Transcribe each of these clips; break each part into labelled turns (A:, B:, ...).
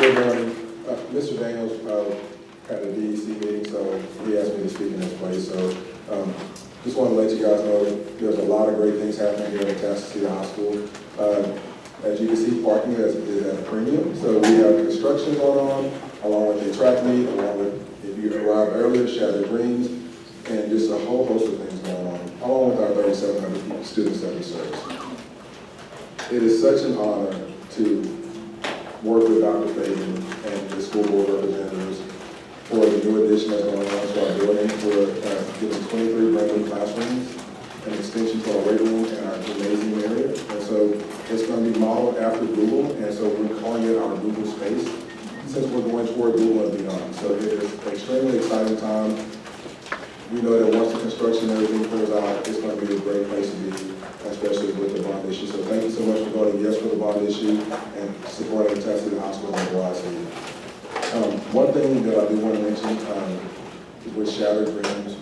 A: Good morning. Mr. Daniels had a DEC meeting, so he asked me to speak in his place. So just want to let you guys know there's a lot of great things happening here at Atascocita High School. As you can see, parking is at a premium. So we have construction going on, along with the track meet, along with, if you arrive earlier, Shattered Dreams, and just a whole host of things going on, along with our 3,700 students that we serve. It is such an honor to work with Dr. Fagan and the school board representatives for the new addition that's going on to our building. We're giving 23 brand new classrooms, an extension to our weight room and our gymnasium area. And so it's going to be modeled after Google, and so we're calling it our Google space, since we're going toward Google and beyond. So it is an extremely exciting time. We know that once the construction and everything clears out, it's going to be a great place to be, especially with the bond issue. So thank you so much for voting yes for the bond issue and supporting Atascocita Hospital and Broad City. One thing that I do want to mention with Shattered Dreams,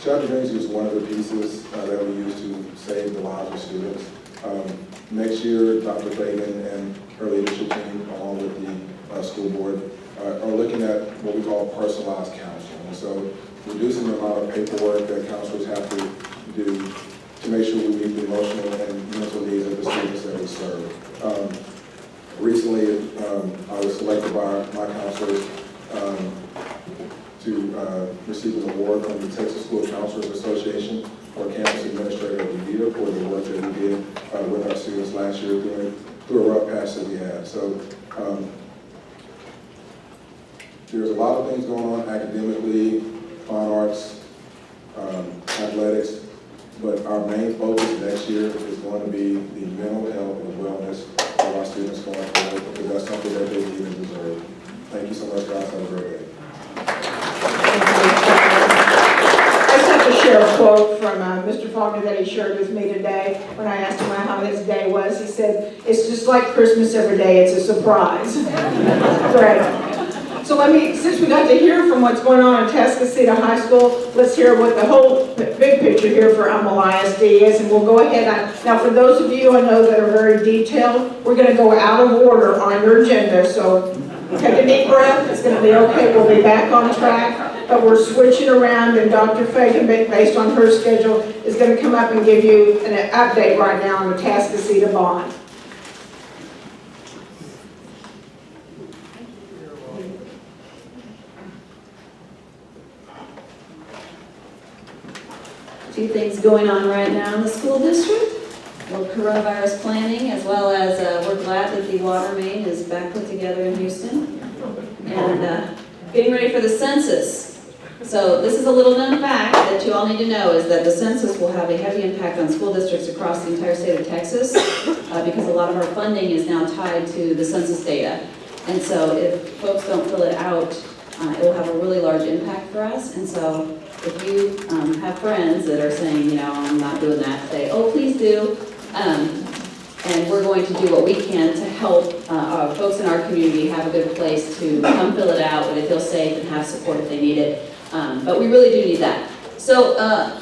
A: Shattered Dreams is one of the pieces that we use to save the lives of students. Next year, Dr. Fagan and her leadership team, along with the school board, are looking at what we call personalized counseling. And so reducing the amount of paperwork that counselors have to do to make sure we meet the emotional and mental needs of the students that we serve. Recently, I was selected by my counselors to receive an award from the Texas School Counselors Association for Campus Administrator of the Year for the work that we did with our students last year through a rough patch that we had. So there's a lot of things going on academically, fine arts, athletics, but our main focus next year is going to be the mental health and wellness of our students going forward, because that's something that they need and deserve. Thank you so much, guys. Have a great day.
B: I just have to share a quote from Mr. Faulkner that he shared with me today. When I asked him how his day was, he said, "It's just like Christmas every day, it's a surprise." Great. So since we got to hear from what's going on at Atascocita High School, let's hear what the whole big picture here for Umble ISD is, and we'll go ahead. Now for those of you I know that are very detailed, we're going to go out of order on your agenda, so take a deep breath, it's going to be okay, we'll be back on track, but we're switching around, and Dr. Fagan, based on her schedule, is going to come up and give you an update right now on the Atascocita bond.
C: Few things going on right now in the school district. Well, coronavirus planning, as well as we're glad that the water main is back put together in Houston. And getting ready for the census. So this is a little known fact that you all need to know, is that the census will have a heavy impact on school districts across the entire state of Texas because a lot of our funding is now tied to the census data. And so if folks don't fill it out, it will have a really large impact for us. And so if you have friends that are saying, I'm not doing that, say, oh, please do. And we're going to do what we can to help folks in our community have a good place to come fill it out, where they feel safe and have support if they need it. But we really do need that. So a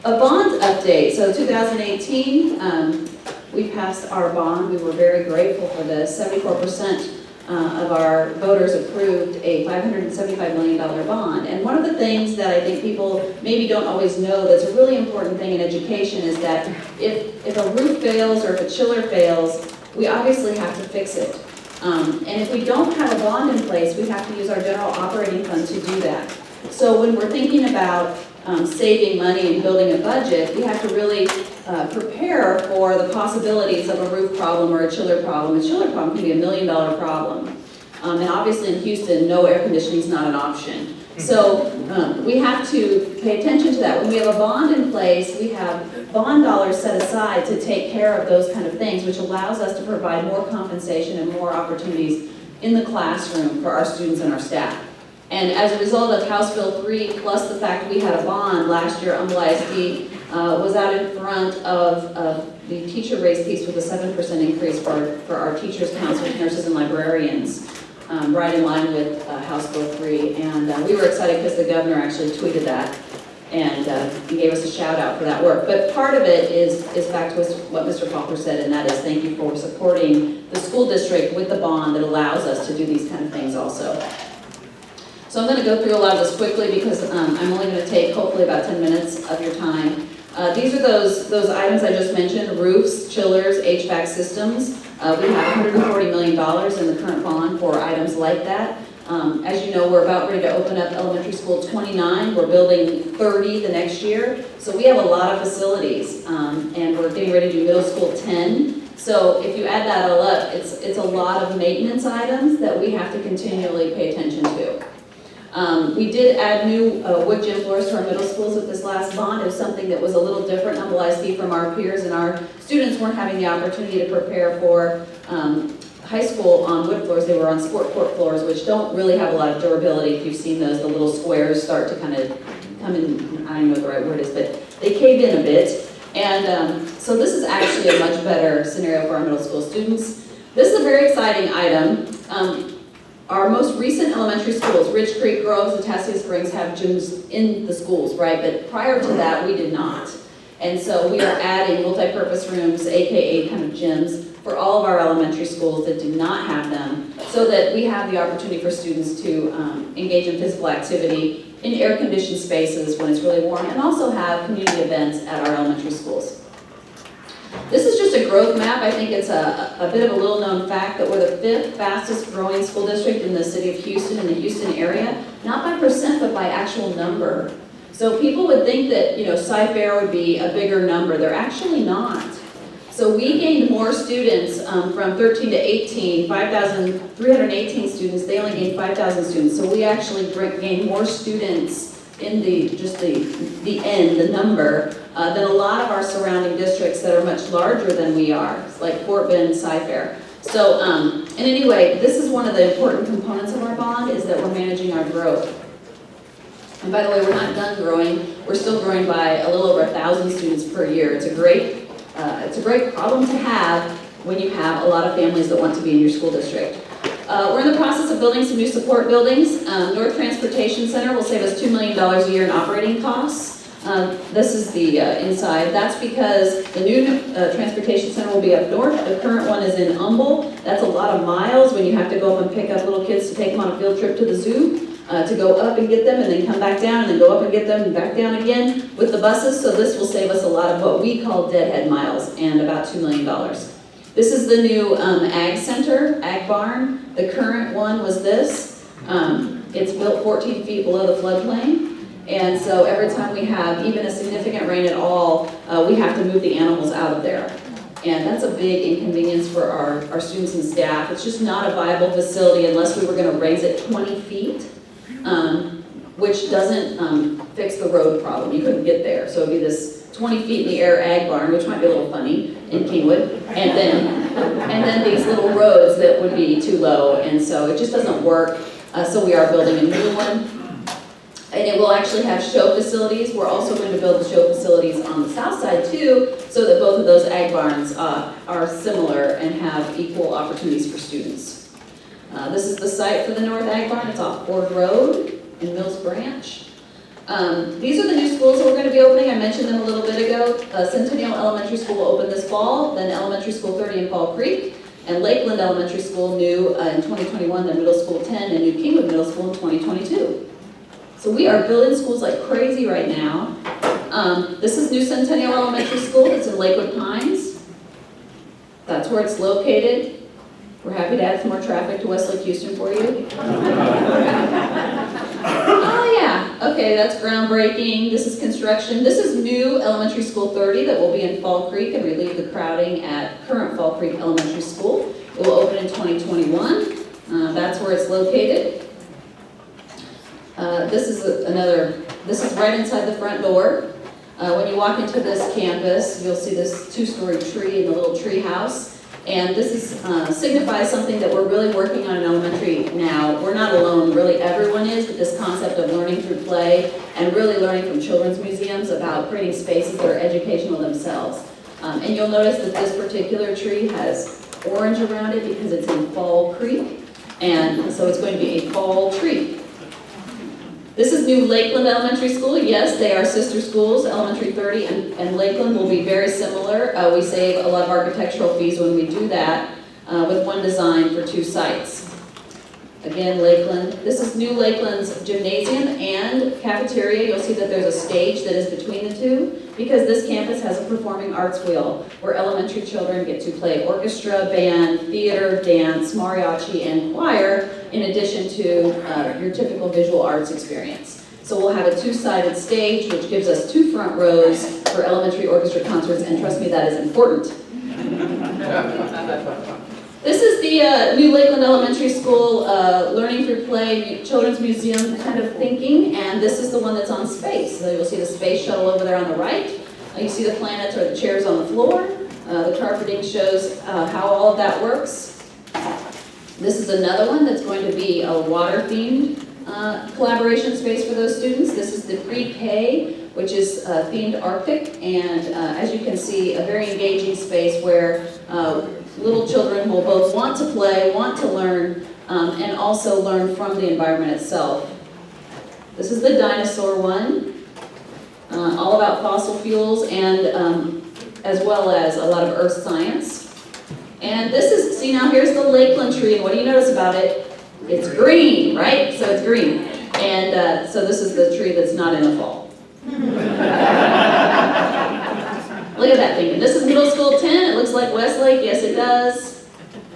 C: bond update. So 2018, we passed our bond. We were very grateful for this. 74% of our voters approved a $575 million bond. And one of the things that I think people maybe don't always know that's a really important thing in education is that if a roof fails or if a chiller fails, we obviously have to fix it. And if we don't have a bond in place, we have to use our general operating fund to do that. So when we're thinking about saving money and building a budget, we have to really prepare for the possibilities of a roof problem or a chiller problem. A chiller problem can be $1 million problem. And obviously in Houston, no air conditioning is not an option. So we have to pay attention to that. When we have a bond in place, we have bond dollars set aside to take care of those kind of things, which allows us to provide more compensation and more opportunities in the classroom for our students and our staff. And as a result of House Bill 3, plus the fact we had a bond last year, Umble ISD was out in front of the teacher raise piece with a 7% increase for our teachers, counselors, nurses, and librarians, right in line with House Bill 3. And we were excited because the governor actually tweeted that. and he gave us a shout out for that work. But part of it is back to what Mr. Faulkner said, and that is thank you for supporting the school district with the bond that allows us to do these kind of things also. So I'm going to go through a lot of this quickly because I'm only going to take hopefully about 10 minutes of your time. These are those items I just mentioned: roofs, chillers, HVAC systems. We have $140 million in the current bond for items like that. As you know, we're about ready to open up elementary school 29. We're building 30 the next year. So we have a lot of facilities, and we're getting ready to do middle school 10. So if you add that all up, it's a lot of maintenance items that we have to continually pay attention to. We did add new wood gym floors to our middle schools with this last bond. It was something that was a little different, humble I see, from our peers, and our students weren't having the opportunity to prepare for high school on wood floors. They were on sport court floors, which don't really have a lot of durability. If you've seen those, the little squares start to kind of come in, I don't know what the right word is, but they caved in a bit. And so this is actually a much better scenario for our middle school students. This is a very exciting item. Our most recent elementary schools, Ridge Creek, Groves, and Atascocita Springs, have gyms in the schools, right? But prior to that, we did not. And so we are adding multi-purpose rooms, AKA kind of gyms, for all of our elementary schools that do not have them, so that we have the opportunity for students to engage in physical activity in air-conditioned spaces when it's really warm, and also have community events at our elementary schools. This is just a growth map. I think it's a bit of a little-known fact that we're the 5th fastest growing school district in the city of Houston, in the Houston area, not by percent, but by actual number. So people would think that, you know, Cy-Fair would be a bigger number. They're actually not. So we gained more students from 13 to 18, 5,318 students. They only gained 5,000 students. So we actually gained more students in the number, than a lot of our surrounding districts that are much larger than we are, like Fort Bend, Cy-Fair. So, and anyway, this is one of the important components of our bond, is that we're managing our growth. And by the way, we're not done growing. We're still growing by a little over 1,000 students per year. It's a great problem to have when you have a lot of families that want to be in your school district. We're in the process of building some new support buildings. North Transportation Center will save us $2 million a year in operating costs. This is the inside. That's because the new transportation center will be up north. The current one is in Humble. That's a lot of miles when you have to go up and pick up little kids to take them on a field trip to the zoo. To go up and get them and then come back down and then go up and get them and back down again with the buses. So this will save us a lot of what we call deadhead miles, and about $2 million. This is the new Ag Center, Ag Barn. The current one was this. It's built 14 feet below the floodplain. And so every time we have even a significant rain at all, we have to move the animals out of there. And that's a big inconvenience for our students and staff. It's just not a viable facility unless we were going to raise it 20 feet. Which doesn't fix the road problem. You couldn't get there. So it'd be this 20 feet in the air ag barn, which might be a little funny in Kingwood, and then these little roads that would be too low, and so it just doesn't work. So we are building a new one, and it will actually have show facilities. We're also going to build the show facilities on the south side too, so that both of those ag barns are similar and have equal opportunities for students. This is the site for the North Ag Barn. It's off Ford Road in Mills Branch. These are the new schools that we're going to be opening. I mentioned them a little bit ago. Centennial Elementary School will open this fall, then Elementary School 30 in Fall Creek, and Lakeland Elementary School new in 2021, then Middle School 10, and New Kingwood Middle School in 2022. So we are building schools like crazy right now. This is New Centennial Elementary School. It's in Lakewood Pines. That's where it's located. We're happy to add some more traffic to Westlake Houston for you. Oh yeah, okay, that's groundbreaking. This is construction. This is new Elementary School 30 that will be in Fall Creek and relieve the crowding at current Fall Creek Elementary School. It will open in 2021. That's where it's located. This is right inside the front door. When you walk into this campus, you'll see this 2-story tree in the little tree house. And this signifies something that we're really working on in elementary now. We're not alone, really everyone is, with this concept of learning through play and really learning from children's museums about creating spaces that are educational themselves. And you'll notice that this particular tree has orange around it because it's in Fall Creek, and so it's going to be a fall tree. This is new Lakeland Elementary School. Yes, they are sister schools. Elementary 30 and Lakeland will be very similar. We save a lot of architectural fees when we do that with one design for 2 sites. Again, Lakeland. This is new Lakeland's gymnasium and cafeteria. You'll see that there's a stage that is between the two because this campus has a performing arts wheel where elementary children get to play orchestra, band, theater, dance, mariachi, and choir in addition to your typical visual arts experience. So we'll have a 2-sided stage which gives us 2 front rows for elementary orchestra concerts, and trust me, that is important. This is the new Lakeland Elementary School Learning Through Play Children's Museum kind of thinking, and this is the one that's on space. So you'll see the space shuttle over there on the right. You see the planets or the chairs on the floor. The carpeting shows how all of that works. This is another one that's going to be a water-themed collaboration space for those students. This is the pre-K, which is themed Arctic, and as you can see, a very engaging space where little children will both want to play, want to learn, and also learn from the environment itself. This is the dinosaur one, all about fossil fuels and as well as a lot of earth science. And this is, see now here's the Lakeland tree, and what do you notice about it? It's green, right? So it's green. And so this is the tree that's not in the fall. Look at that thing. And this is middle school 10. It looks like Westlake. Yes, it does.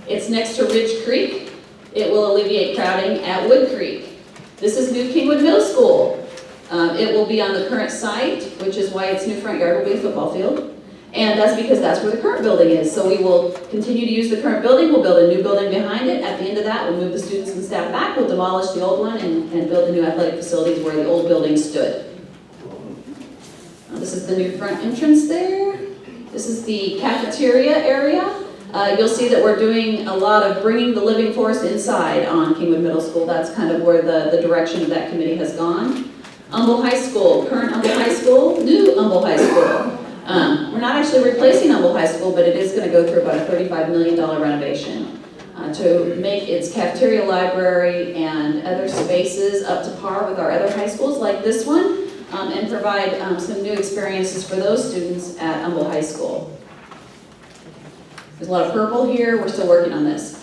C: It's next to Ridge Creek. It will alleviate crowding at Wood Creek. This is new Kingwood Middle School. It will be on the current site, which is why its new front yard will be a football field. And that's because that's where the current building is. So we will continue to use the current building. We'll build a new building behind it. At the end of that, we'll move the students and staff back. We'll demolish the old one and build the new athletic facilities where the old building stood. This is the new front entrance there. This is the cafeteria area. You'll see that we're doing a lot of bringing the living force inside on Kingwood Middle School. That's kind of where the direction of that committee has gone. Humble High School, current Humble High School, new Humble High School. We're not actually replacing Humble High School, but it is going to go through about a $35 million renovation to make its cafeteria, library, and other spaces up to par with our other high schools like this one, and provide some new experiences for those students at Humble High School. There's a lot of purple here. We're still working on this.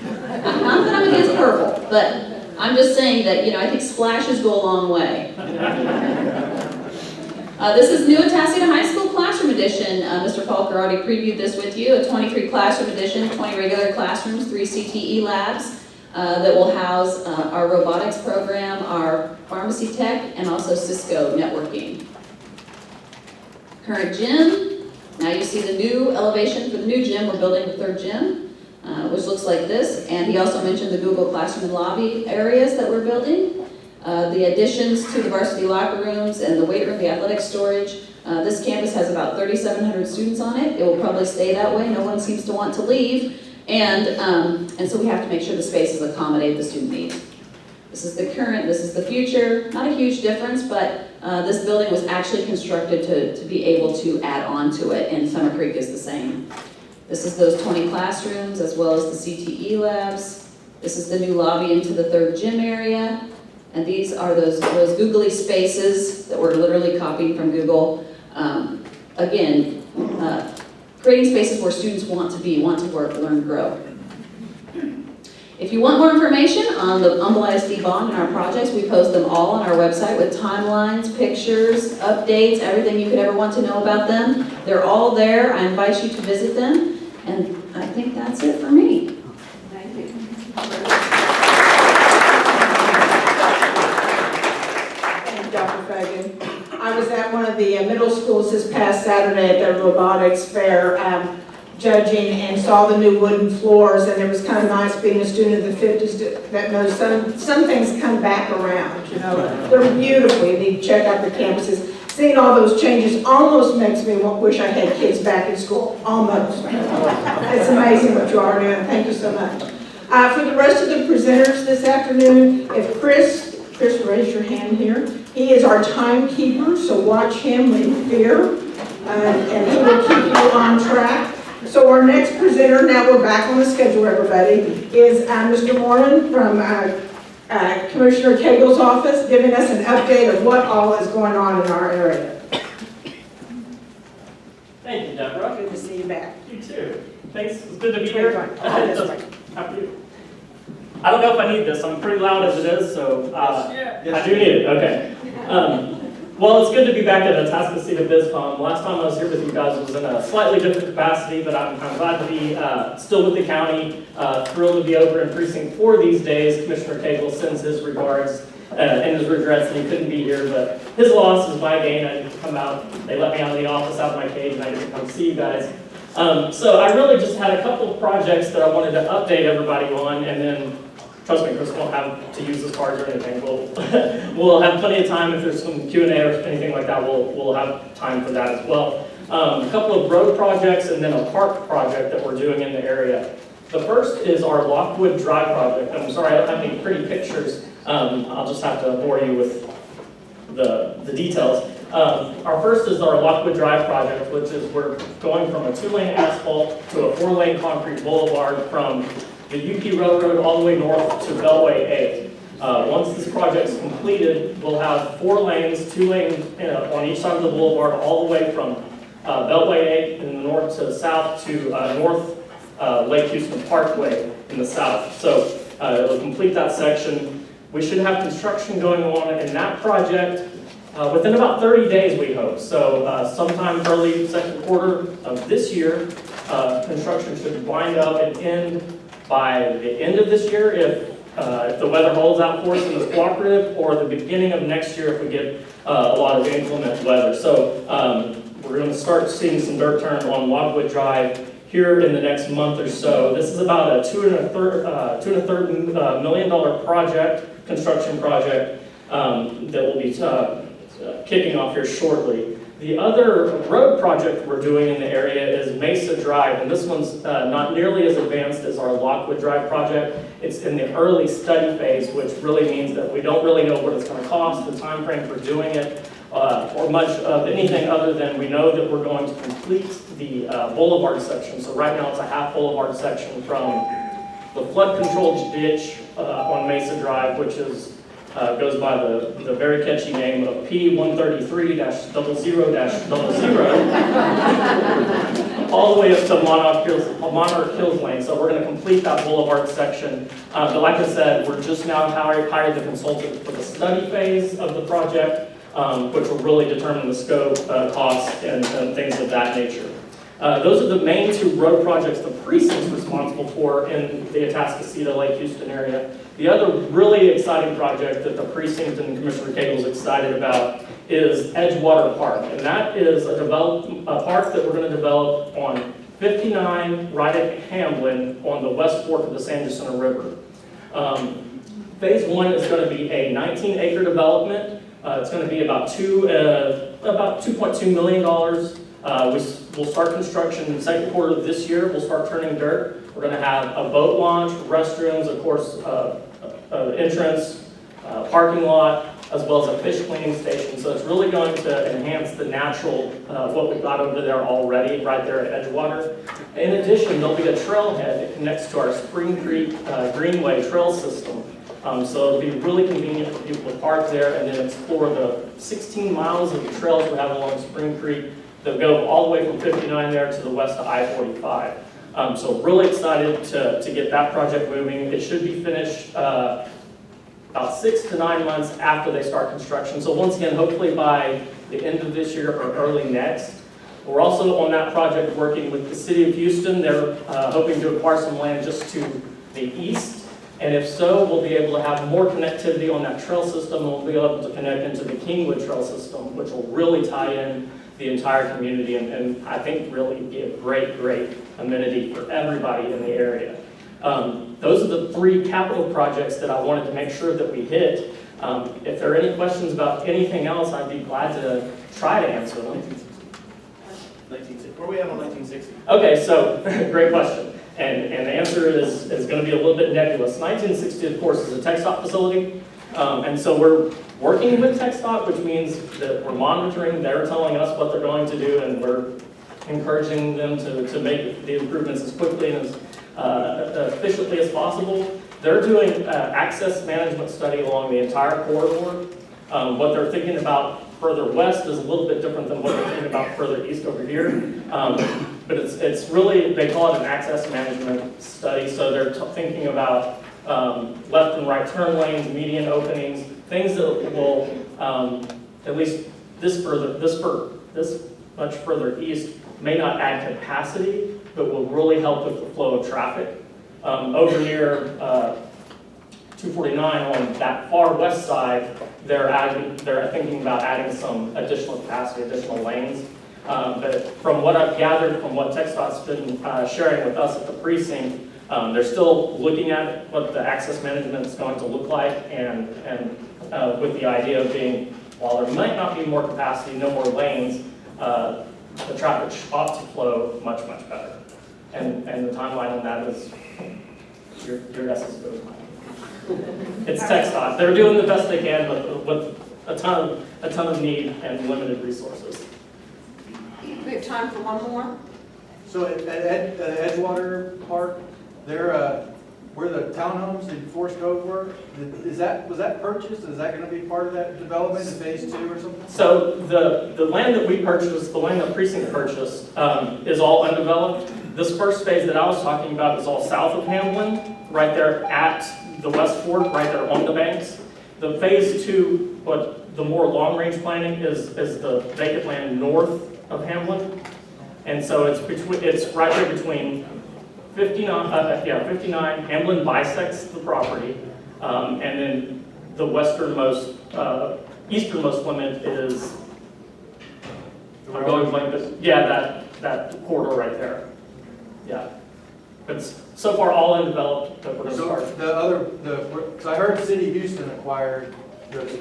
C: Not that I'm against purple, but I'm just saying that, I think splashes go a long way. This is new Atascocita High School Classroom Edition. Mr. Falker already previewed this with you. A 23 classroom edition, 20 regular classrooms, 3 CTE labs that will house our robotics program, our pharmacy tech, and also Cisco networking. Current gym. Now you see the new elevation for the new gym. We're building the 3rd gym, which looks like this. And he also mentioned the Google Classroom and lobby areas that we're building. The additions to the varsity locker rooms and the weight room, the athletic storage. This campus has about 3,700 students on it. It will probably stay that way. No one seems to want to leave. And so we have to make sure the spaces accommodate the student needs. This is the current, this is the future. Not a huge difference, but this building was actually constructed to be able to add on to it, and Summer Creek is the same. This is those 20 classrooms as well as the CTE labs. This is the new lobby into the 3rd gym area. And these are those googly spaces that we're literally copying from Google. Again, creating spaces where students want to be, want to work, learn, grow. If you want more information on the Humble ISD bond and our projects, we post them all on our website with timelines, pictures, updates, everything you could ever want to know about them. They're all there. I invite you to visit them. And I think that's it for me. Thank you.
B: Dr. Fagan. I was at one of the middle schools this past Saturday at the robotics fair judging and saw the new wooden floors, and it was kind of nice being a student of the 50s that knows some things come back around, They're beautiful. You need to check out the campuses. Seeing all those changes almost makes me wish I had kids back in school. Almost. It's amazing what you are doing. Thank you so much. For the rest of the presenters this afternoon, if Chris, raise your hand here. He is our timekeeper, so watch him with fear, and he will keep you on track. So our next presenter, now we're back on the schedule, everybody, is Mr. Moran from Commissioner Cagle's office, giving us an update of what all is going on in our area.
D: Thank you, Deborah.
B: Good to see you back.
D: You too. Thanks. It's good to be
B: Which
D: here.
B: way are you going? This way.
D: How are you? I don't know if I need this. I'm pretty loud as it is, so I do need it. Okay. Well, it's good to be back at Atascocita Bizcom. Last time I was here with you guys was in a slightly different capacity, but I'm glad to be still with the county. Thrilled to be over in Precinct 4 these days. Commissioner Cagle sends his regards and his regrets that he couldn't be here, but his loss is my gain. I didn't come out. They let me out of the office, out of my cage, and I didn't come see you guys. So I really just had a couple of projects that I wanted to update everybody on, and then trust me, Chris won't have to use his cards or anything. We'll have plenty of time if there's some Q&A or anything like that. We'll have time for that as well. A couple of road projects and then a park project that we're doing in the area. The first is our Lockwood Drive project. I'm sorry, I don't have any pretty pictures. I'll just have to bore you with the details. Our first is our Lockwood Drive project, which is we're going from a 2-lane asphalt to a 4-lane concrete boulevard from the UP Railroad all the way north to Beltway 8. Once this project's completed, we'll have 4 lanes, 2 lanes on each side of the boulevard, all the way from Beltway 8 in the north to the south to North Lake Houston Parkway in the south. So it'll complete that section. We should have construction going on in that project within about 30 days, we hope. So sometime early second quarter of this year, construction should wind up and end by the end of this year if the weather holds out for us and is cooperative, or the beginning of next year if we get a lot of inclement weather. So we're going to start seeing some dirt turn on Lockwood Drive here in the next month or so. This is about a $2.33 million project, construction project, that will be kicking off here shortly. The other road project we're doing in the area is Mesa Drive, and this one's not nearly as advanced as our Lockwood Drive project. It's in the early study phase, which really means that we don't really know what it's going to cost, the time frame for doing it, or much of anything other than we know that we're going to complete the boulevard section. So right now it's a half boulevard section from the flood control ditch on Mesa Drive, which is goes by the very catchy name of P133-00-00, all the way up to Monarch Hills Lane. So we're going to complete that boulevard section. But like I said, we're just now hired the consultant for the study phase of the project, which will really determine the scope, cost, and things of that nature. Those are the main 2 road projects the precinct's responsible for in the Atascocita, Lake Houston area. The other really exciting project that the precinct and Commissioner Cagle's excited about is Edgewater Park. And that is a park that we're going to develop on 59 right at Hamlin on the west fork of the San Jacinto River. Phase 1 is going to be a 19-acre development. It's going to be about $2.2 million. We'll start construction in the second quarter of this year. We'll start turning dirt. We're going to have a boat launch, restrooms, of course, entrance, parking lot, as well as a fish cleaning station. So it's really going to enhance the natural, what we've got over there already, right there at Edgewater. In addition, there'll be a trailhead that connects to our Spring Creek Greenway trail system. So it'll be really convenient for people to park there and then explore the 16 miles of the trails we have along Spring Creek that go all the way from 59 there to the west of I-45. So really excited to get that project moving. It should be finished about 6 to 9 months after they start construction. So once again, hopefully by the end of this year or early next. We're also on that project working with the city of Houston. They're hoping to acquire some land just to the east. And if so, we'll be able to have more connectivity on that trail system, and we'll be able to connect into the Kingwood Trail system, which will really tie in the entire community and I think really be a great, great amenity for everybody in the area. Those are the 3 capital projects that I wanted to make sure that we hit. If there are any questions about anything else, I'd be glad to try to answer them.
E: 1960. Where are we at on 1960?
D: Okay, so great question. And the answer is going to be a little bit nebulous. 1960, of course, is a TxDOT facility. And so we're working with TxDOT, which means that we're monitoring. They're telling us what they're going to do, and we're encouraging them to make the improvements as quickly and as efficiently as possible. They're doing access management study along the entire corridor. What they're thinking about further west is a little bit different than what they're thinking about further east over here. But it's really, they call it an access management study, so they're thinking about left and right turn lanes, median openings, things that will, at least this much further east, may not add capacity, but will really help with the flow of traffic. Over near 249 on that far west side, they're thinking about adding some additional capacity, additional lanes. But from what I've gathered, from what TxDOT's been sharing with us at the precinct, they're still looking at what the access management is going to look like, and with the idea of being, while there might not be more capacity, no more lanes, the traffic ought to flow much, much better. And the timeline on that is, your guess is good as mine. It's TxDOT. They're doing the best they can, but with a ton of need and limited resources.
B: We have time for one more.
F: So at Edgewater Park, there, where the townhomes in Forest Cove were, was that purchased? Is that going to be part of that development in phase 2 or something?
D: So the land that we purchased, the land that Precinct purchased, is all undeveloped. This first phase that I was talking about is all south of Hamlin, right there at the West Fork, right there on the banks. The phase 2, but the more long-range planning is the vacant land north of Hamlin, and so it's right there between 59. Hamlin bisects the property, and then the westernmost, easternmost limit is. I'm going like this. Yeah, that corridor right there. Yeah, it's so far all undeveloped. But we're going to
F: So
D: start.
F: because I heard City of Houston acquired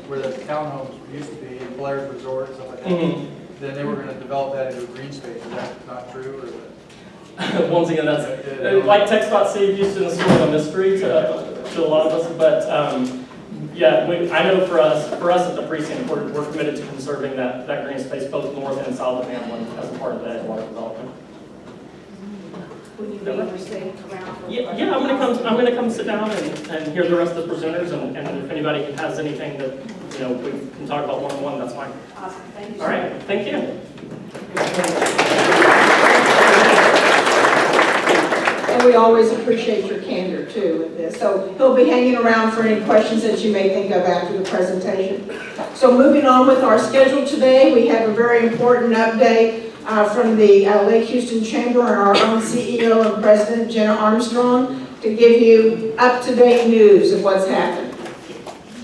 F: where the townhomes used to be in Blair's Resort and stuff like that.
D: Mm-hmm.
F: Then they were going to develop that into a green space. Is that not true? Or
D: Once again, that's like TxDOT City of Houston is sort of a mystery to a lot of us, but yeah, I know for us at the precinct, we're committed to conserving that green space both north and south of Hamlin as a part of the Edgewater development.
B: Will you be able to stay around for?
D: Yeah, I'm gonna come sit down and hear the rest of the presenters, and if anybody has anything that we can talk about one-on-one, that's fine.
B: Awesome, thank you.
D: All right, thank you.
B: And we always appreciate your candor too with this. So he'll be hanging around for any questions that you may think of after the presentation. So moving on with our schedule today, we have a very important update from the Lake Houston Chamber and our own CEO and President, Jenna Armstrong, to give you up-to-date news of what's happened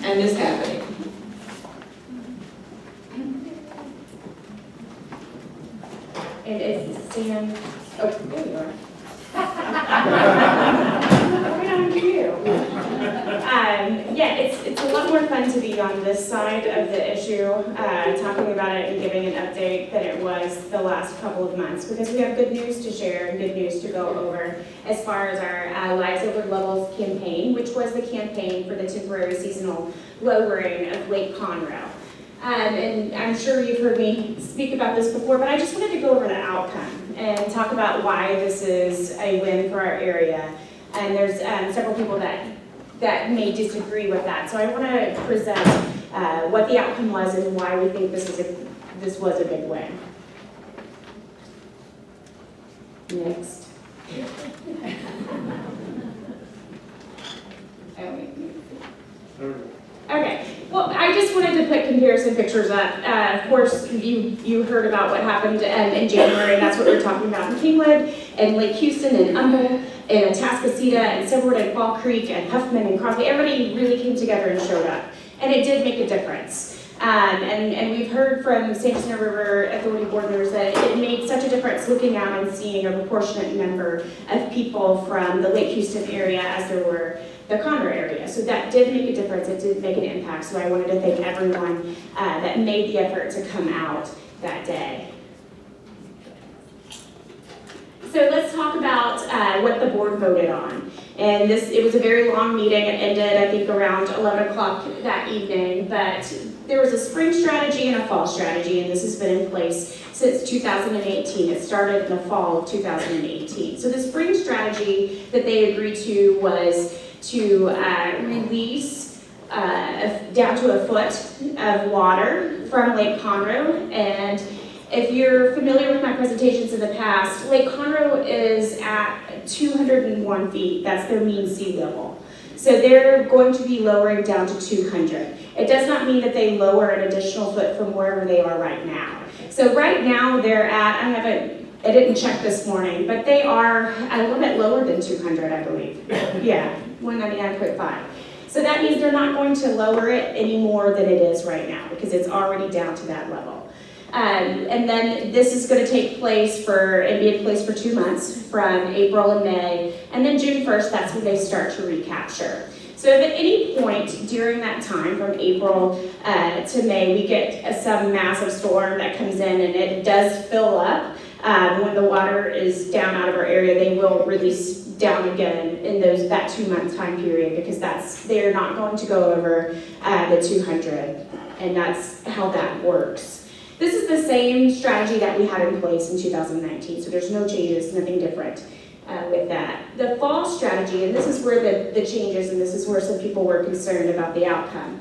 B: and is happening.
G: And it's Sam.
B: Oh, there you are.
G: Right on cue. Yeah, it's a lot more fun to be on this side of the issue, talking about it and giving an update than it was the last couple of months, because we have good news to share and good news to go over as far as our Lives Over Levels campaign, which was the campaign for the temporary seasonal lowering of Lake Conroe. And I'm sure you've heard me speak about this before, but I just wanted to go over the outcome and talk about why this is a win for our area. And there's several people that may disagree with that. So I want to present what the outcome was and why we think this was a big win. Next. Okay, well, I just wanted to put comparison pictures up. Of course, you heard about what happened in January, and that's what we're talking about in Kingwood, and Lake Houston, and Humble, and Atascocita, and Silverwood, and Fall Creek, and Huffman, and Crosby. Everybody really came together and showed up, and it did make a difference. And we've heard from San Jacinto River Authority board members that it made such a difference looking out and seeing a proportionate number of people from the Lake Houston area as there were the Conroe area. So that did make a difference, it did make an impact. So I wanted to thank everyone that made the effort to come out that day. So let's talk about what the board voted on. And it was a very long meeting. It ended, I think, around 11 o'clock that evening. But there was a spring strategy and a fall strategy, and this has been in place since 2018. It started in the fall of 2018. So the spring strategy that they agreed to was to release down to a foot of water from Lake Conroe. And if you're familiar with my presentations in the past, Lake Conroe is at 201 feet. That's their mean sea level. So they're going to be lowering down to 200. It does not mean that they lower an additional foot from wherever they are right now. So right now they're at, I didn't check this morning, but they are a little bit lower than 200, I believe. Yeah, 199.5. So that means they're not going to lower it any more than it is right now because it's already down to that level. And then this is going to take place and be in place for 2 months from April and May. And then June 1st, that's when they start to recapture. So if at any point during that time, from April to May, we get some massive storm that comes in and it does fill up, when the water is down out of our area, they will release down again in that 2 month time period because they're not going to go over the 200, and that's how that works. This is the same strategy that we had in place in 2019, so there's no changes, nothing different with that. The fall strategy, and this is where the changes, and this is where some people were concerned about the outcome.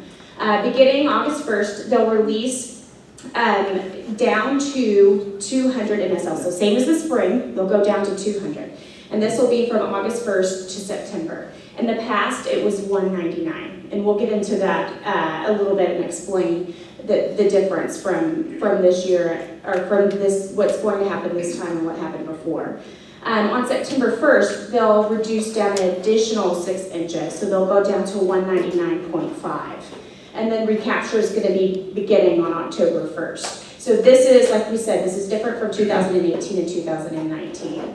G: Beginning August 1st, they'll release down to 200 MSL, so same as the spring, they'll go down to 200. And this will be from August 1st to September. In the past, it was 199, and we'll get into that a little bit and explain the difference from this year, or from what's going to happen this time and what happened before. On September 1st, they'll reduce down an additional 6 inches, so they'll go down to 199.5. And then recapture is going to be beginning on October 1st. So this is, like we said, this is different from 2018 and 2019.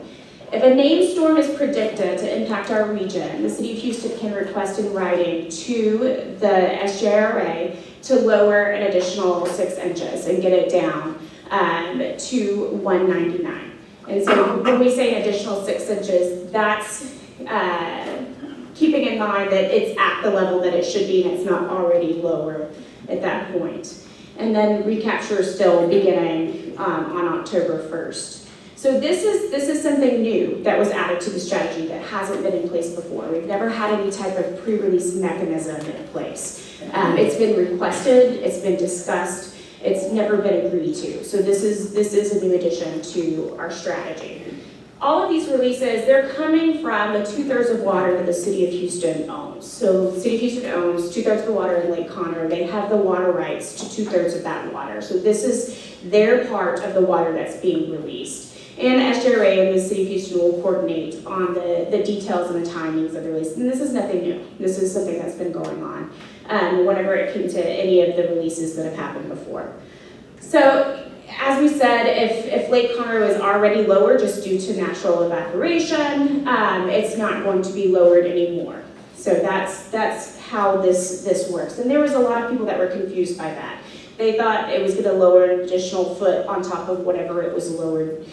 G: If a named storm is predicted to impact our region, the City of Houston can request in writing to the SJRA to lower an additional 6 inches and get it down to 199. And so when we say an additional 6 inches, that's keeping in mind that it's at the level that it should be and it's not already lower at that point. And then recapture is still beginning on October 1st. So this is something new that was added to the strategy that hasn't been in place before. We've never had any type of pre-release mechanism in place. It's been requested, it's been discussed, it's never been agreed to. So this is a new addition to our strategy. All of these releases, they're coming from the 2/3 of water that the City of Houston owns. So the City of Houston owns 2/3 of the water in Lake Conroe. They have the water rights to 2/3 of that water. So this is their part of the water that's being released. And SJRA and the City of Houston will coordinate on the details and the timings of the release. And this is nothing new. This is something that's been going on whenever it came to any of the releases that have happened before. So as we said, if Lake Conroe is already lower just due to natural evaporation, it's not going to be lowered anymore. So that's how this works. And there was a lot of people that were confused by that. They thought it was going to lower an additional foot on top of whatever it was lowered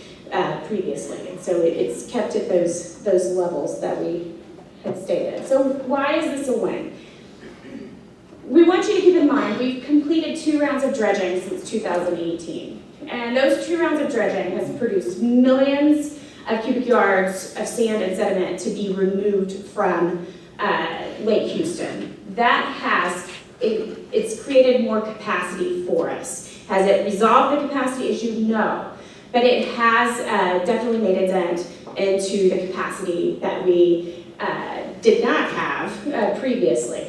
G: previously. And so it's kept at those levels that we had stated. So why is this a win? We want you to keep in mind, we've completed 2 rounds of dredging since 2018. And those 2 rounds of dredging has produced millions of cubic yards of sand and sediment to be removed from Lake Houston. It's created more capacity for us. Has it resolved the capacity issue? No. But it has definitely made a dent into the capacity that we did not have previously.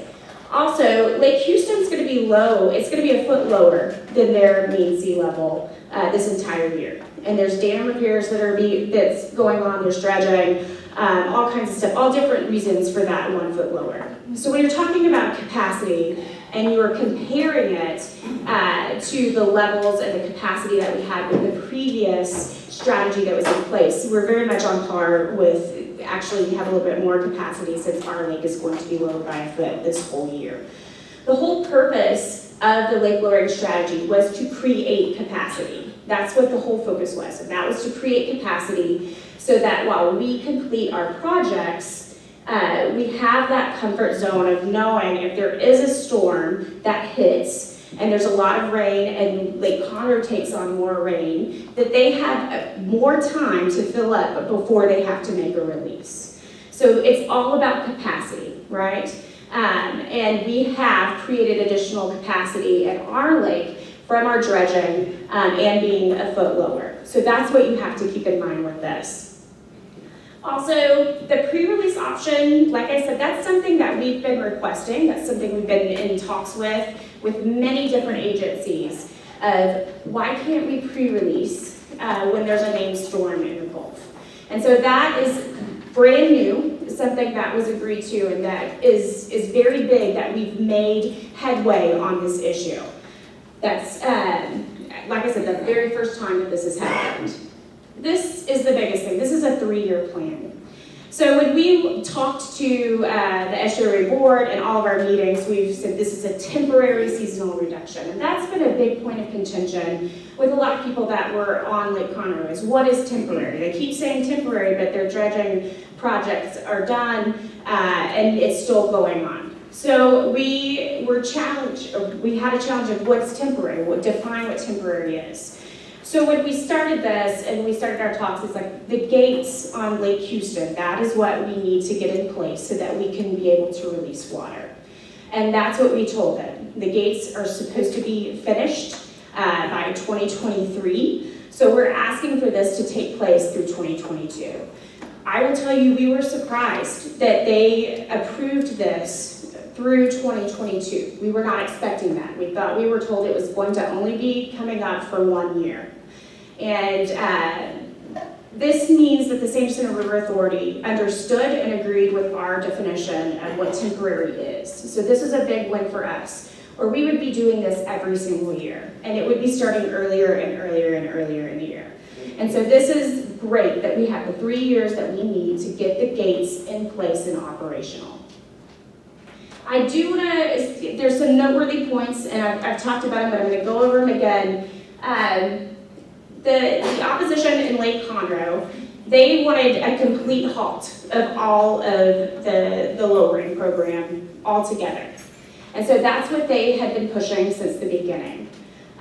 G: Also, Lake Houston's going to be low. It's going to be a foot lower than their mean sea level this entire year. And there's dam repairs that's going on. There's dredging, all kinds of stuff, all different reasons for that 1 foot lower. So when you're talking about capacity and you are comparing it to the levels and the capacity that we had with the previous strategy that was in place, we're very much on par with. Actually, we have a little bit more capacity since our lake is going to be lowered by a foot this whole year. The whole purpose of the lake lowering strategy was to create capacity. That's what the whole focus was, and that was to create capacity so that while we complete our projects, we have that comfort zone of knowing if there is a storm that hits and there's a lot of rain and Lake Conroe takes on more rain, that they have more time to fill up before they have to make a release. So it's all about capacity, right? And we have created additional capacity at our lake from our dredging and being a foot lower. So that's what you have to keep in mind with this. Also, the pre-release option, like I said, that's something that we've been requesting. That's something we've been in talks with many different agencies of why can't we pre-release when there's a named storm in the Gulf. And so that is brand new, something that was agreed to and that is very big that we've made headway on this issue. That's, like I said, the very first time that this has happened. This is the biggest thing. This is a 3-year plan. So when we talked to the SRA board and all of our meetings, we've said this is a temporary seasonal reduction. And that's been a big point of contention with a lot of people that were on Lake Conroe is what is temporary? They keep saying temporary, but their dredging projects are done and it's still going on. So we were challenged, we had a challenge of what's temporary, define what temporary is. So when we started this and we started our talks, it's like the gates on Lake Houston, that is what we need to get in place so that we can be able to release water. And that's what we told them. The gates are supposed to be finished by 2023. So we're asking for this to take place through 2022. I will tell you, we were surprised that they approved this through 2022. We were not expecting that. We were told it was going to only be coming up for 1 year. And this means that the St. Jacinto River Authority understood and agreed with our definition of what temporary is. So this is a big win for us, where we would be doing this every single year. And it would be starting earlier and earlier and earlier in the year. And so this is great that we have the 3 years that we need to get the gates in place and operational. I do want to, there's some noteworthy points, and I've talked about them, but I'm going to go over them again. The opposition in Lake Conroe, they wanted a complete halt of all of the lowering program altogether. And so that's what they had been pushing since the beginning.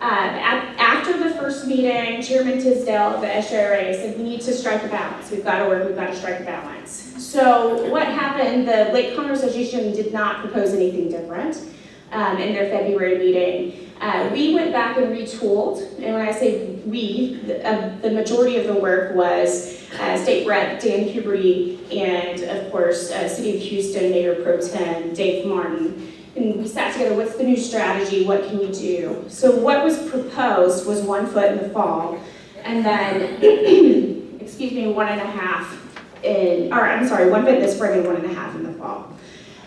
G: After the first meeting, Chairman Tisdale of the SRA said, we need to strike a balance. We've got to work, we've got to strike a balance. So what happened, the Lake Conroe Association did not propose anything different in their February meeting. We went back and retooled, and when I say we, the majority of the work was State Rep Dan Huberty and, of course, City of Houston Mayor Pro Tem Dave Martin. And we sat together, what's the new strategy, what can we do? So what was proposed was 1 foot in the fall, and then, excuse me, 1.5 in, or I'm sorry, 1 foot in the spring and 1.5 in the fall.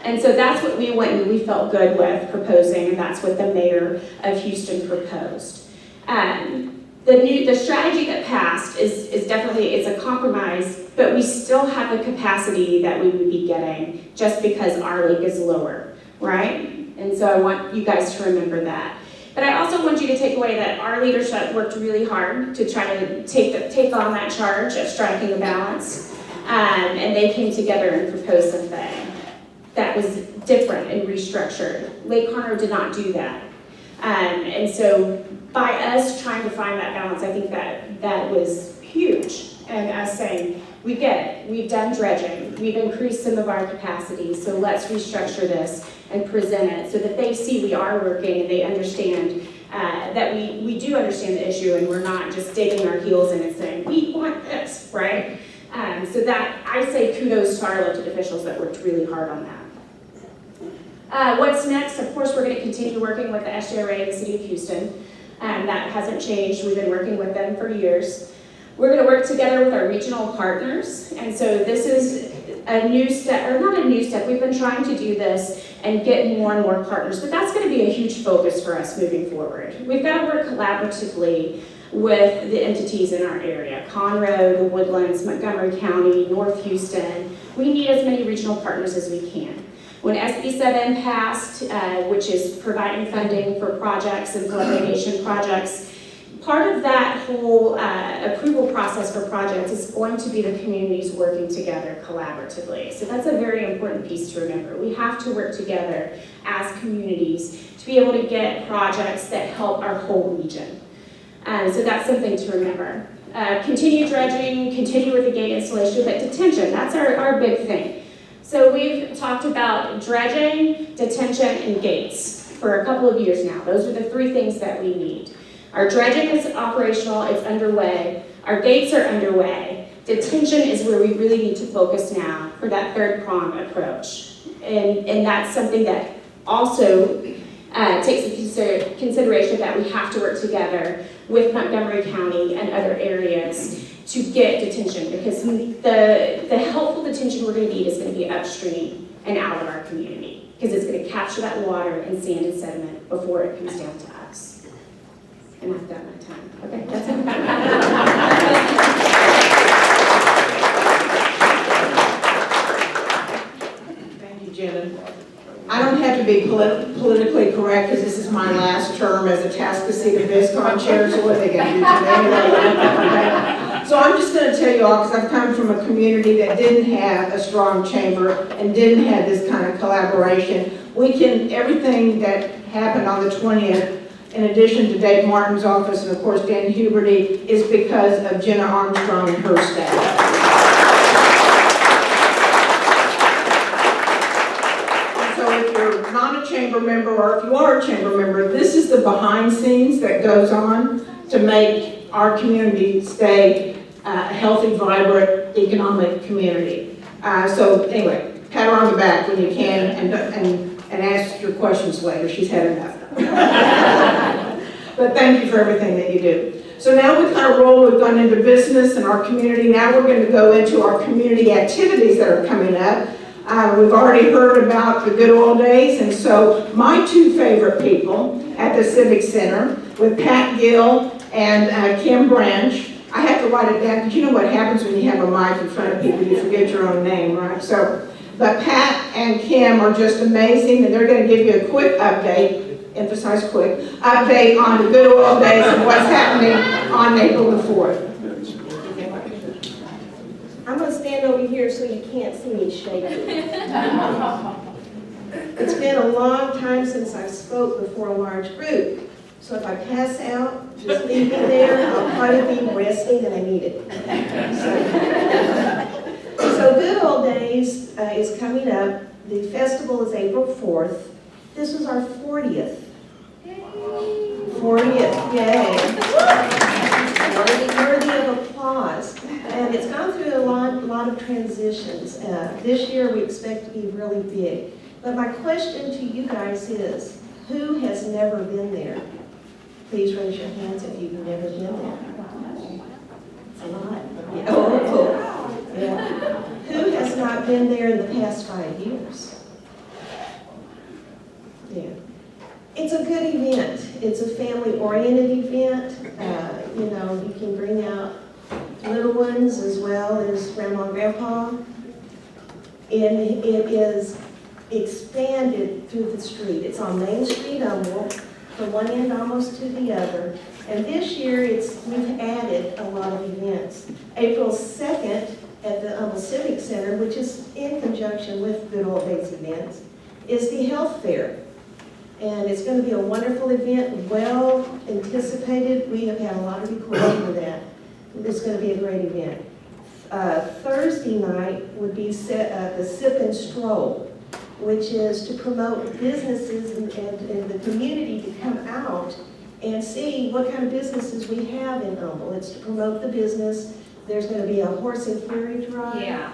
G: And so that's what we went and we felt good with proposing, and that's what the mayor of Houston proposed. The strategy that passed is definitely, it's a compromise, but we still have the capacity that we would be getting just because our lake is lower, right? And so I want you guys to remember that. But I also want you to take away that our leadership worked really hard to try to take on that charge of striking a balance, and they came together and proposed something that was different and restructured. Lake Conroe did not do that. And so by us trying to find that balance, I think that was huge. And us saying, we get it, we've done dredging, we've increased some of our capacity, so let's restructure this and present it so that they see we are working and they understand that we do understand the issue and we're not just digging our heels in and saying, we want this, right? So that, I say kudos to our elected officials that worked really hard on that. What's next? Of course, we're going to continue working with the SJRA and the City of Houston. That hasn't changed. We've been working with them for years. We're going to work together with our regional partners. And so this is a new step, or not a new step. We've been trying to do this and get more and more partners, but that's going to be a huge focus for us moving forward. We've got to work collaboratively with the entities in our area, Conroe, the Woodlands, Montgomery County, North Houston. We need as many regional partners as we can. When SB 7 passed, which is providing funding for projects and flood mitigation projects, part of that whole approval process for projects is going to be the communities working together collaboratively. So that's a very important piece to remember. We have to work together as communities to be able to get projects that help our whole region. So that's something to remember. Continue dredging, continue with the gate installation, but detention, that's our big thing. So we've talked about dredging, detention, and gates for a couple of years now. Those are the three things that we need. Our dredging is operational, it's underway. Our gates are underway. Detention is where we really need to focus now for that third prong approach. And that's something that also takes into consideration that we have to work together with Montgomery County and other areas to get detention, because the helpful detention we're going to need is going to be upstream and out of our community, because it's going to capture that water and sand and sediment before it comes down to us. And I've got my time. Okay, that's it.
B: Thank you, Jenna. I don't have to be politically correct because this is my last term as Atascocita Bizcom chair, so what are they going to do today? So I'm just going to tell you all, because I've come from a community that didn't have a strong chamber and didn't have this kind of collaboration. Everything that happened on the 20th, in addition to Dave Martin's office and of course Dan Huberty, is because of Jenna Armstrong and her staff. If you're not a chamber member, or if you are a chamber member, this is the behind scenes that goes on to make our community stay a healthy, vibrant, economic community. So anyway, pat her on the back when you can, and ask your questions later. She's had enough. But thank you for everything that you do. So now with our role, we've gone into business and our community. Now we're going to go into our community activities that are coming up. We've already heard about the good old days, and so my two favorite people at the Civic Center, with Pat Gill and Kim Branch. I have to write it down, because you know what happens when you have a mic in front of people, you forget your own name, right? So, but Pat and Kim are just amazing, and they're going to give you a quick update, emphasize quick, update on the good old days and what's happening on April the 4th.
H: I'm going to stand over here so you can't see me shaking. It's been a long time since I've spoke before a large group. So if I pass out, just leave me there. I'll probably be resting and I need it. So Good Old Days is coming up. The festival is April 4th. This is our 40th. 40th, yay. Worthy of applause. And it's gone through a lot of transitions. This year we expect to be really big. But my question to you guys is, who has never been there? Please raise your hands if you've never been there. It's a lot. Yeah. Oh, yeah. Who has not been there in the past 5 years? Yeah. It's a good event. It's a family-oriented event. You know, you can bring out little ones as well as grandma and grandpa. And it is expanded through the street. It's on Main Street, Humboldt, from one end almost to the other. And this year we've added a lot of events. April 2nd at the Humboldt Civic Center, which is in conjunction with Good Old Days events, is the health fair. And it's going to be a wonderful event, well anticipated. We have had a lot of requests for that. It's going to be a great event. Thursday night would be the Sip and Stroll, which is to promote businesses and the community to come out and see what kind of businesses we have in Humboldt. It's to promote the business. There's going to be a horse and carriage ride.
C: Yeah.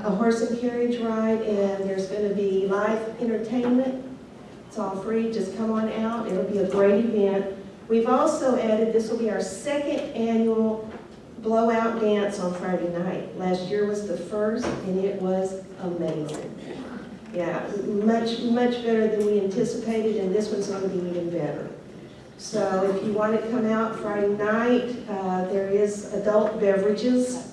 H: A horse and carriage ride, and there's going to be live entertainment. It's all free, just come on out. It'll be a great event. We've also added, this will be our second annual blowout dance on Friday night. Last year was the first, and it was amazing. Yeah, much better than we anticipated, and this one's going to be even better. So if you want to come out Friday night, there is adult beverages.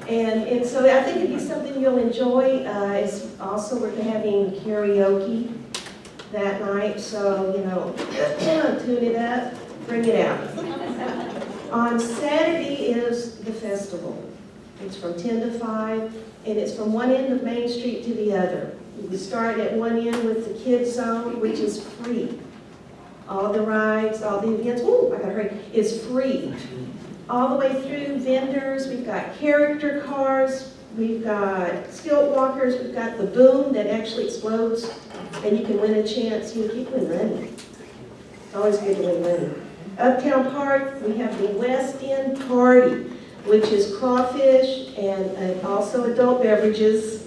H: And so I think it'd be something you'll enjoy. It's also, we're having karaoke that night, so, tune it up, bring it out. On Saturday is the festival. It's from 10 to 5, and it's from one end of Main Street to the other. We start at one end with the kids zone, which is free. All the rides, all the events, I gotta hurry, is free. All the way through vendors, we've got character cars, we've got stilt walkers, we've got the boom that actually explodes, and you can win a chance, you can win money. It's always good to win money. Uptown Park, we have the West End Party, which is crawfish and also adult beverages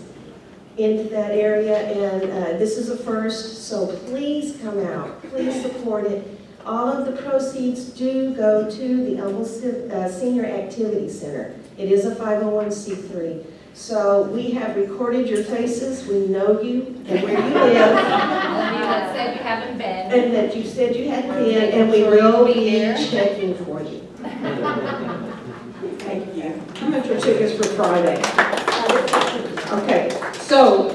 H: into that area, and this is a first, so please come out, please support it. All of the proceeds do go to the Humble Senior Activity Center. It is a 501c3. So we have recorded your faces, we know you and where you live.
I: You had said you haven't been.
H: And that you said you hadn't been, and we will be checking for you.
B: Thank you. How much are tickets for Friday? Okay, so,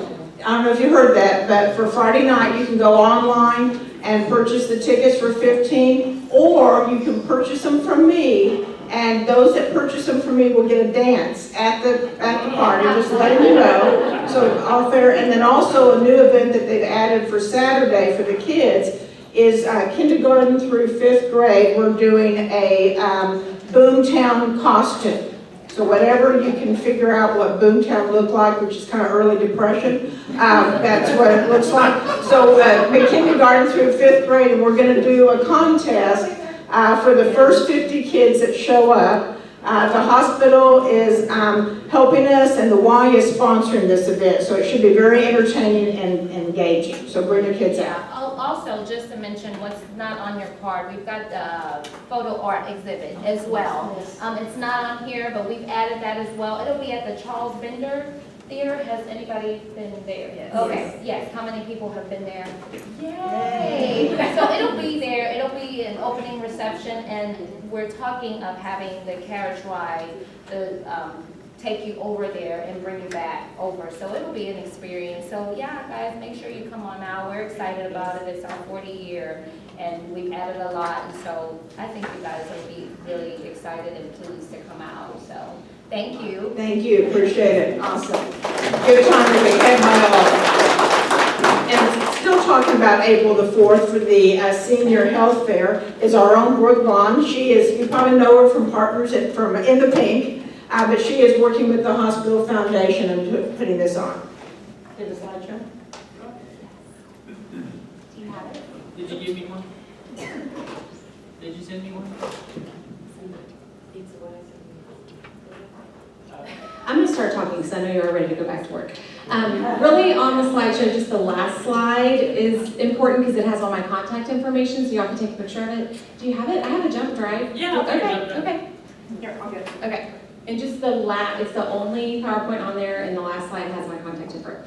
B: I don't know if you heard that, but for Friday night, you can go online and purchase the tickets for $15, or you can purchase them from me, and those that purchase them from me will get a dance at the party, just letting you know. So, all fair, and then also a new event that they've added for Saturday for the kids is kindergarten through 5th grade. We're doing a Boomtown costume. So whatever you can figure out what Boomtown looked like, which is kind of early depression, that's what it looks like. So kindergarten through 5th grade, and we're going to do a contest for the first 50 kids that show up. The hospital is helping us, and the Y is sponsoring this event, so it should be very entertaining and engaging. So bring your kids out.
I: Also, just to mention what's not on your card, we've got the photo art exhibit as well. It's not on here, but we've added that as well. It'll be at the Charles Bender Theater. Has anybody been there?
H: Yes.
I: Okay, yes. How many people have been there? Yay! So it'll be there. It'll be an opening reception, and we're talking of having the carriage ride, take you over there and bring you back over. So it'll be an experience. So yeah, guys, make sure you come on out. We're excited about it. It's our 40th year, and we've added a lot. And so I think you guys will be really excited and pleased to come out. So thank you.
B: Thank you, appreciate it, awesome. Good time to be had by all. And still talking about April the 4th for the senior health fair is our own Brooke Vaughn. She is, you probably know her from Partners from In the Pink. But she is working with the hospital foundation and putting this on. Did the slideshow?
I: Do you have it?
E: Did you give me one? Did you send me one?
J: I'm going to start talking because I know you're ready to go back to work. Really on the slideshow, just the last slide is important because it has all my contact information, so y'all can take a picture of it. Do you have it? I have a jump drive.
E: Yeah, I'll take a jump drive.
J: Okay. Here, I'll get it. Okay. And just it's the only PowerPoint on there, and the last slide has my contact info.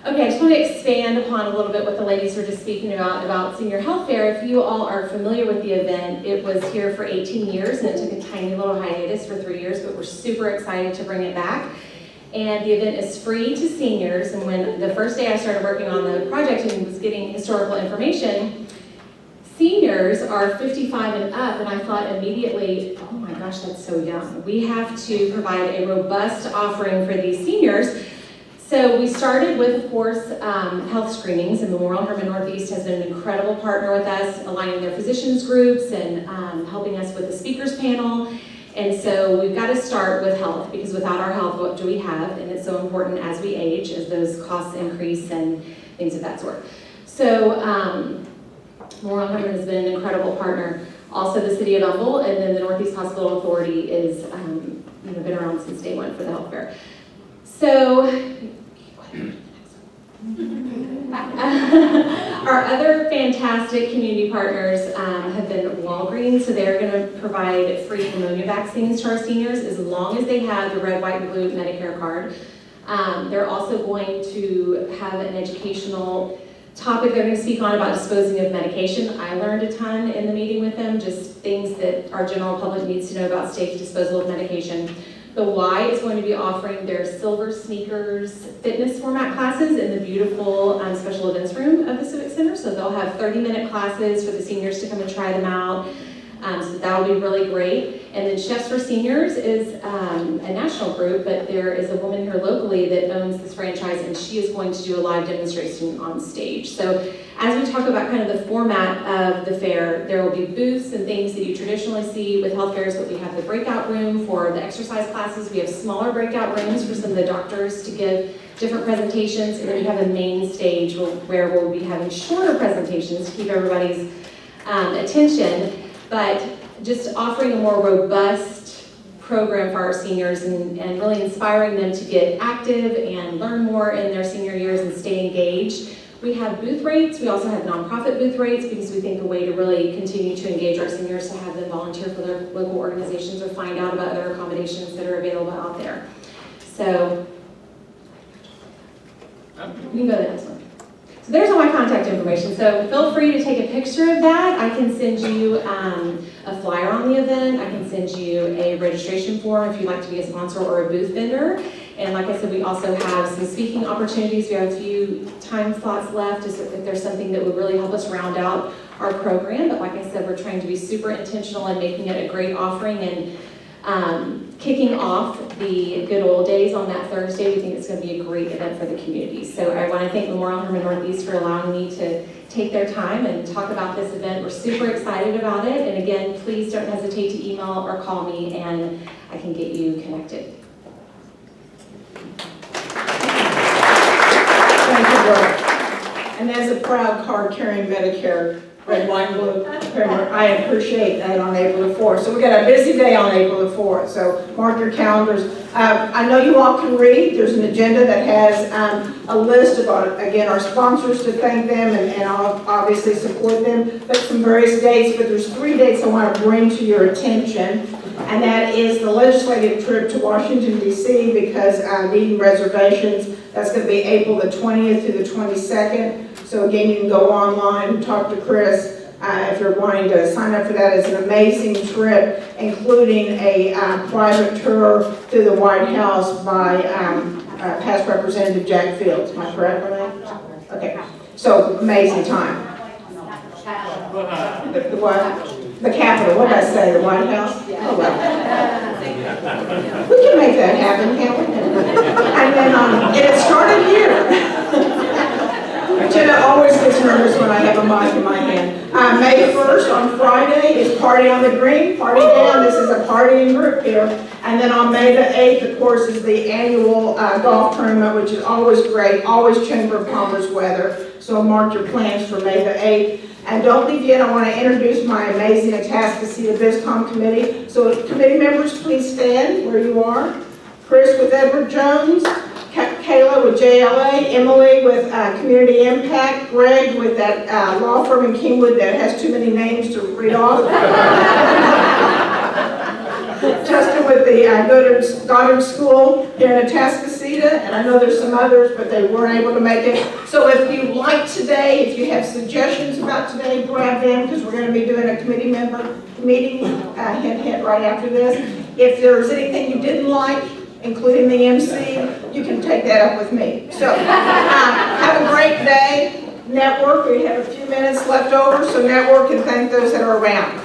J: Okay, I just want to expand upon a little bit what the ladies were just speaking about Senior Health Fair. If you all are familiar with the event, it was here for 18 years, and it took a tiny little hiatus for 3 years, but we're super excited to bring it back. And the event is free to seniors, and when the first day I started working on the project and was getting historical information, seniors are 55 and up, and I thought immediately, oh my gosh, that's so young. We have to provide a robust offering for these seniors. So we started with, of course, health screenings, and Memorial Hermann Northeast has been an incredible partner with us, aligning their physicians groups and helping us with the speakers panel. And so we've got to start with health, because without our health, what do we have? And it's so important as we age, as those costs increase and things of that sort. So Memorial Hermann has been an incredible partner. Also the City of Humble, and then the Northeast Hospital Authority is been around since day one for the health fair. So our other fantastic community partners have been Walgreens, so they're going to provide free pneumonia vaccines to our seniors as long as they have the red, white, and blue Medicare card. They're also going to have an educational topic they're going to speak on about disposing of medication. I learned a ton in the meeting with them, just things that our general public needs to know about safe disposal of medication. The Y is going to be offering their Silver Sneakers fitness format classes in the beautiful special events room of the Civic Center. So they'll have 30-minute classes for the seniors to come and try them out. So that'll be really great. And then Chefs for Seniors is a national group, but there is a woman here locally that owns this franchise, and she is going to do a live demonstration on stage. So as we talk about kind of the format of the fair, there will be booths and things that you traditionally see with health fairs, but we have the breakout room for the exercise classes. We have smaller breakout rooms for some of the doctors to give different presentations, and then we have a main stage where we'll be having shorter presentations to keep everybody's attention, but just offering a more robust program for our seniors and really inspiring them to get active and learn more in their senior years and stay engaged. We have booth rates. We also have nonprofit booth rates because we think a way to really continue to engage our seniors to have them volunteer for their local organizations or find out about other accommodations that are available out there. So you can go to the next one. So there's all my contact information. So feel free to take a picture of that. I can send you a flyer on the event. I can send you a registration form if you'd like to be a sponsor or a booth vendor. And like I said, we also have some speaking opportunities. We have a few time slots left if there's something that would really help us round out our program. But like I said, we're trying to be super intentional in making it a great offering and kicking off the good old days on that Thursday. We think it's going to be a great event for the community. So I want to thank Memorial Hermann Northeast for allowing me to take their time and talk about this event. We're super excited about it. And again, please don't hesitate to email or call me and I can get you connected.
B: Thank you, Brooke. And as a proud card-carrying Medicare red, white, and blue member, I appreciate that on April the 4th. So we got a busy day on April the 4th, so mark your calendars. I know you all can read. There's an agenda that has a list of, again, our sponsors to thank them and I'll obviously support them, but some various dates, but there's 3 dates I want to bring to your attention. And that is the legislative trip to Washington, D.C., because needing reservations. That's going to be April the 20th through the 22nd. So again, you can go online and talk to Chris if you're wanting to sign up for that. It's an amazing trip, including a private tour through the White House by past Representative Jack Fields. Am I correct on that? Okay. So amazing time. The what? The Capitol, what did I say, the White House? Oh, well. We can make that happen, can't we? And then, and it started here. Jenna always gets nervous when I have a mic in my hand. May 1st on Friday is Party on the Green, Party Down. This is a partying group here. And then on May the 8th, of course, is the annual golf tournament, which is always great, always Chamber of Commerce weather. So mark your plans for May the 8th. And don't leave yet, I want to introduce my amazing Atascocita Bizcom committee. So committee members, please stand where you are. Chris with Edward Jones, Kayla with JLA, Emily with Community Impact, Greg with that law firm in Kingwood that has too many names to read off. Justin with the Goddard School here in Atascocita, and I know there's some others, but they weren't able to make it. So if you like today, if you have suggestions about today, grab them, because we're going to be doing a committee member meeting, hint, hint, right after this. If there's anything you didn't like, including the MC, you can take that up with me. So have a great day. Network, we have a few minutes left over, so network and thank those that are around.